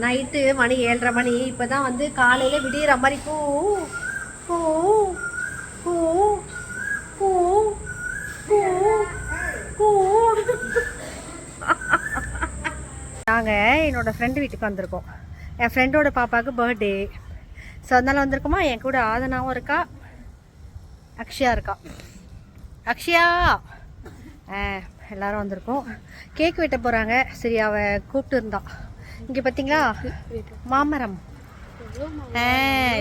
Night மணி 7:30 மணி. இப்போ தான் வந்து காலையில் விடிகிற மாதிரி பூ பூ பூ பூ பூ பூ. நாங்கள் என்னோடய ஃப்ரெண்டு வீட்டுக்கு வந்திருக்கோம். என் ஃப்ரெண்டோட பாப்பாவுக்கு பர்த்டே. ஸோ அதனால் வந்திருக்கோமா. என் கூட ஆதனாவும் இருக்கா, அக்ஷயா இருக்கா. அக்ஷயா எல்லோரும் வந்திருக்கோம். கேக் வெட்ட போகிறாங்க. சரி, அவள் கூப்பிட்டு இருந்தா. இங்கே பார்த்தீங்களா மாமரம்,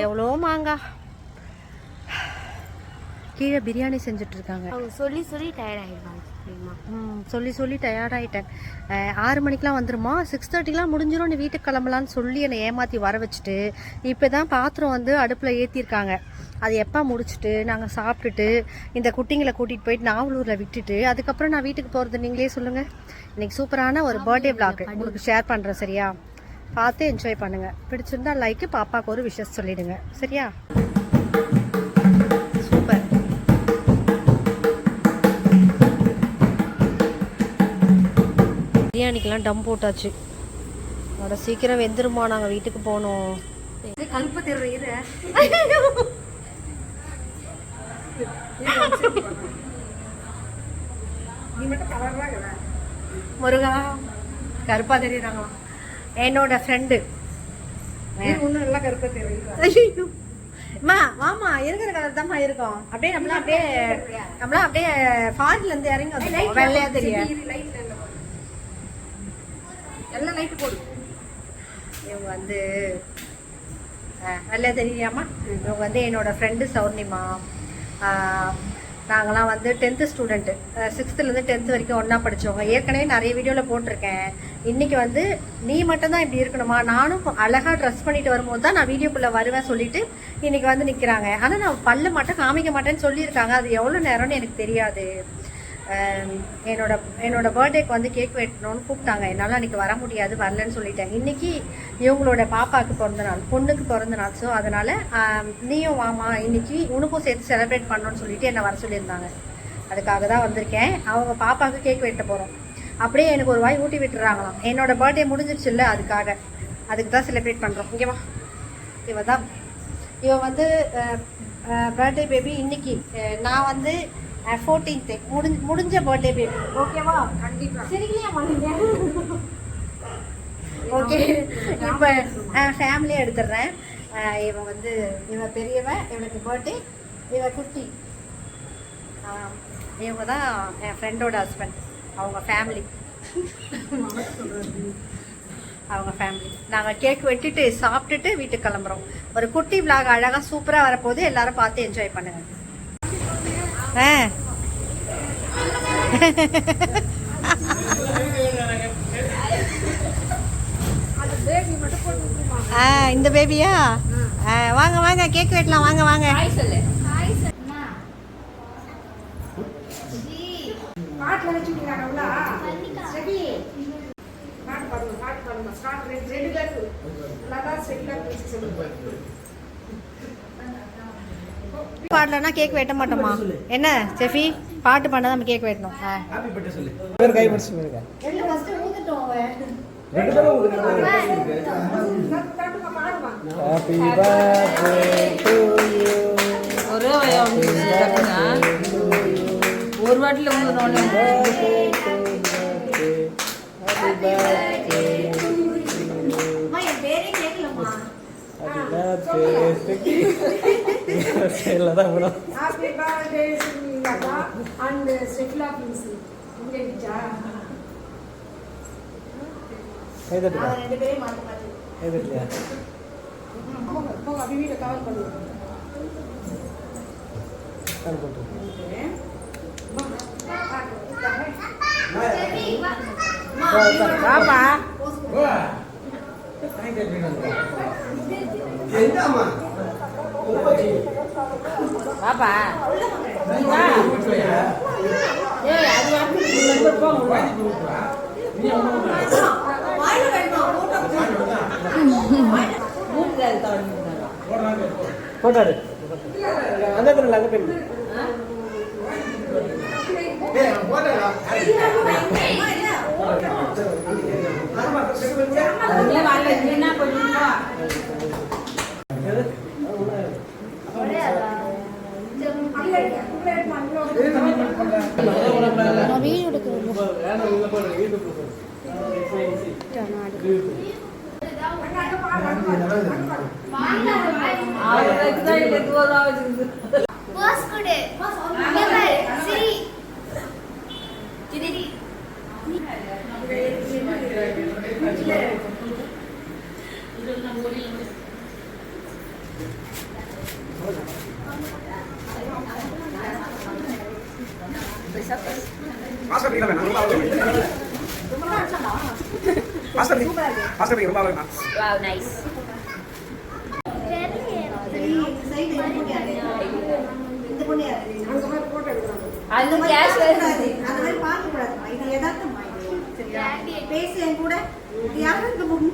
எவ்வளோ மாங்காய். கீழே பிரியாணி செஞ்சுட்ருக்காங்க. சொல்லி சொல்லி டயர்டாகிடுவாங்க. சொல்லி டயர்டாகிட்டேன். 6 மணிக்கெலாம் வந்துருமா, 6:30லாம் முடிஞ்சிடும், நீ வீட்டுக்கு கிளம்பலான்னு சொல்லி என்னை ஏமாற்றி வர வச்சுட்டு இப்போ தான் பாத்திரம் வந்து அடுப்பில் ஏற்றிருக்காங்க. அது எப்போ முடிச்சுட்டு நாங்கள் சாப்பிட்டுட்டு இந்த குட்டிங்களை கூட்டிகிட்டு போயிட்டு நாவலூரில் விட்டுட்டு அதுக்கப்புறம் நான் வீட்டுக்கு போகிறது நீங்களே சொல்லுங்கள். இன்றைக்கி சூப்பரான ஒரு பர்த்டே விளாக் உங்களுக்கு ஷேர் பண்ணுறேன். சரியா, பார்த்து என்ஜாய் பண்ணுங்கள். பிடிச்சிருந்தா லைக்கு, பாப்பாவுக்கு ஒரு விஷஸ் சொல்லிவிடுங்க. சரியா, சூப்பர். பிரியாணிக்கெல்லாம் டம் போட்டாச்சு. அதோட சீக்கிரம் வெந்துருமா, நாங்கள் வீட்டுக்கு போகணும். கல்ப தெரியல முருகா, கருப்பா தெரியுறாங்களாம். என்னோட ஃப்ரெண்டு ஒன்றும் நல்லா கருப்பா தெரியுது. அம்மா வாமா, இருக்கிற கலர் தான்மா இருக்கும். அப்படியே நம்மளாம் அப்படியே ஃபாரின்ல இருந்து இறங்கி வந்து வெள்ளையா தெரியும். எல்லாம் லைட்டு போடு. இவங்க வந்து வெள்ளையா தெரியாமா. இவங்க வந்து என்னோட ஃப்ரெண்டு சௌர்ணிமா. நாங்களாம் வந்து 10th ஸ்டூடெண்ட்டு, 6th-லேருந்து 10th வரைக்கும் ஒன்றா படித்தவங்க. ஏற்கனவே நிறைய வீடியோவில் போட்டிருக்கேன். இன்றைக்கி வந்து நீ மட்டும்தான் இப்படி இருக்கணுமா, நானும் அழகாக ட்ரெஸ் பண்ணிட்டு வரும்போது தான் நான் வீடியோக்குள்ளே வருவேன் சொல்லிட்டு இன்றைக்கி வந்து நிற்கிறாங்க. ஆனால் நான் பல்லு மட்டும் காமிக்க மாட்டேன்னு சொல்லியிருக்காங்க. அது எவ்வளோ நேரம்னு எனக்கு தெரியாது. என்னோட பர்த்டேக்கு வந்து கேக் வெட்டணும்னு கூப்பிட்டாங்க. என்னால் அன்றைக்கி வர முடியாது, வரலன்னு சொல்லிட்டேன். இன்றைக்கி இவங்களோட பாப்பாவுக்கு பிறந்த நாள், பொண்ணுக்கு பிறந்த நாள். ஸோ அதனால் நீயும் வாமா, இன்றைக்கி உனக்கும் சேர்த்து செலிப்ரேட் பண்ணணும்னு சொல்லிட்டு என்னை வர சொல்லியிருந்தாங்க. அதுக்காக தான் வந்திருக்கேன். அவங்க பாப்பாவுக்கு கேக் வெட்ட போகிறோம். அப்படியே எனக்கு ஒரு வாய் ஊட்டி விட்டுறாங்களாம். என்னோட பர்த்டே முடிஞ்சிருச்சு இல்லை, அதுக்கு தான் செலிப்ரேட் பண்ணுறோம். ஓகேவா, இவ வந்து பர்த்டே பேபி. இன்னைக்கு நான் வந்து 14th முடிஞ்ச பர்த்டே பேபி. ஓகேவா, கண்டிப்பாக சரிங்களா மாட்டீங்க. ஓகே, இப்போ ஃபேமிலியாக எடுத்துடுறேன். இவன் வந்து இவன் பெரியவன், இவனுக்கு பர்த்டே, இவன் குட்டி. இவங்க தான் என் ஃப்ரெண்டோட ஹஸ்பண்ட். அவங்க ஃபேமிலி. நாங்கள் கேக் வெட்டிட்டு சாப்பிட்டுட்டு வீட்டுக்கு கிளம்புறோம். ஒரு குட்டி விளாக் அழகாக சூப்பராக வரப்போது. எல்லாரும் பார்த்து என்ஜாய் பண்ணுங்க. இந்த பேபியா? வாங்க வாங்க, கேக் வெட்டலாம். வாங்க வாங்க. பாடலன்னா கேக் வெட்ட மாட்டோமா? என்ன செஃபி, பாட்டு பாடினா நம்ம கேக் வெட்டணும். ஒரு வாட்டில் பாப்பா பாப்பா போட்டாரு அந்த பெண் நான் வீடியோ எடுக்கிறேன். Boss kude. Never. Siri. Siri. Master நீங்க வேணா ரொம்ப அழகா மாஸ்டர் நீங்க ரொம்ப அழகா Wow, nice. அந்த மாதிரி பார்க்க கூடாதுமா. இது யதார்த்தமா இது. சரியா? பேசு என் கூட. இது யாரு இந்த பொண்ணு?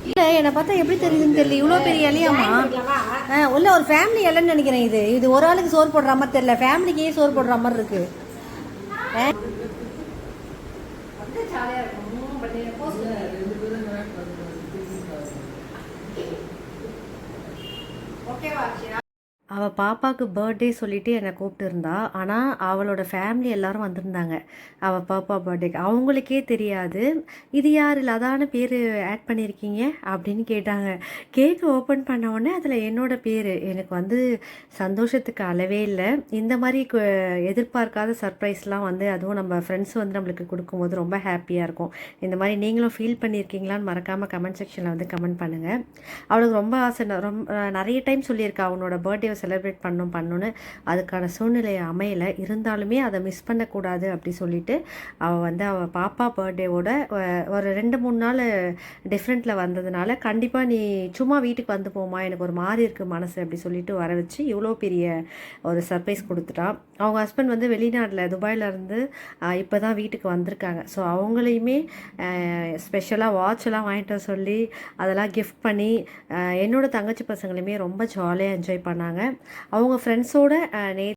இல்லை என்னை பார்த்தா எப்படி தெரியுதுன்னு தெரியல. இவ்வளோ பெரிய இலையாம்மா. உள்ள ஒரு ஃபேமிலி இலைன்னு நினைக்கிறேன். இது ஒரு ஆளுக்கு சோறு போடுற மாதிரி தெரியல. ஃபேமிலிக்கே சோறு போடுற மாதிரி இருக்கு. அவள் பாப்பாவுக்கு பர்த்டே சொல்லிட்டு என்னை கூப்பிட்டு இருந்தா. ஆனால் அவளோட ஃபேமிலி எல்லாரும் வந்திருந்தாங்க அவள் பாப்பா பர்த்டேக்கு. அவங்களுக்கே தெரியாது இது யார் லதான பேர் ஆட் பண்ணியிருக்கீங்க அப்படின்னு கேட்டாங்க. கேக்கு ஓப்பன் பண்ண உடனே அதில் என்னோட பேர். எனக்கு வந்து சந்தோஷத்துக்கு அளவே இல்லை. இந்த மாதிரி எதிர்பார்க்காத சர்ப்ரைஸ்லாம் வந்து அதுவும் நம்ம ஃப்ரெண்ட்ஸ் வந்து நம்மளுக்கு கொடுக்கும்போது ரொம்ப ஹாப்பியாக இருக்கும். இந்த மாதிரி நீங்களும் ஃபீல் பண்ணியிருக்கீங்களான்னு மறக்காமல் கமெண்ட் செக்ஷனில் வந்து கமெண்ட் பண்ணுங்கள். அவளுக்கு ரொம்ப ஆசை. ரொம்ப நிறைய டைம் சொல்லியிருக்கா அவனோட பர்த்டேவை செலிப்ரேட் பண்ணணும்னு. அதுக்கான சூழ்நிலை அமையலை. இருந்தாலுமே அதை மிஸ் பண்ணக்கூடாது அப்படி சொல்லிட்டு அவள் வந்து அவள் பாப்பா பர்த்டேவோட ஒரு 2-3 நாள் டிஃப்ரெண்ட்டில் வந்ததுனால கண்டிப்பாக நீ சும்மா வீட்டுக்கு வந்து போமா, எனக்கு ஒரு மாதிரி இருக்குது மனசு அப்படி சொல்லிட்டு வர வச்சு இவ்வளோ பெரிய ஒரு சர்ப்ரைஸ் கொடுத்துட்டான். அவங்க ஹஸ்பண்ட் வந்து வெளிநாட்டில் துபாயிலேருந்து இப்போ தான் வீட்டுக்கு வந்திருக்காங்க. ஸோ அவங்களையுமே ஸ்பெஷலாக வாட்செல்லாம் வாங்கிட்டு வர சொல்லி அதெல்லாம் கிஃப்ட் பண்ணி என்னோடய தங்கச்சி பசங்களையுமே ரொம்ப ஜாலியாக என்ஜாய் பண்ணாங்க. அவங்க ஃப்ரெண்ட்ஸோட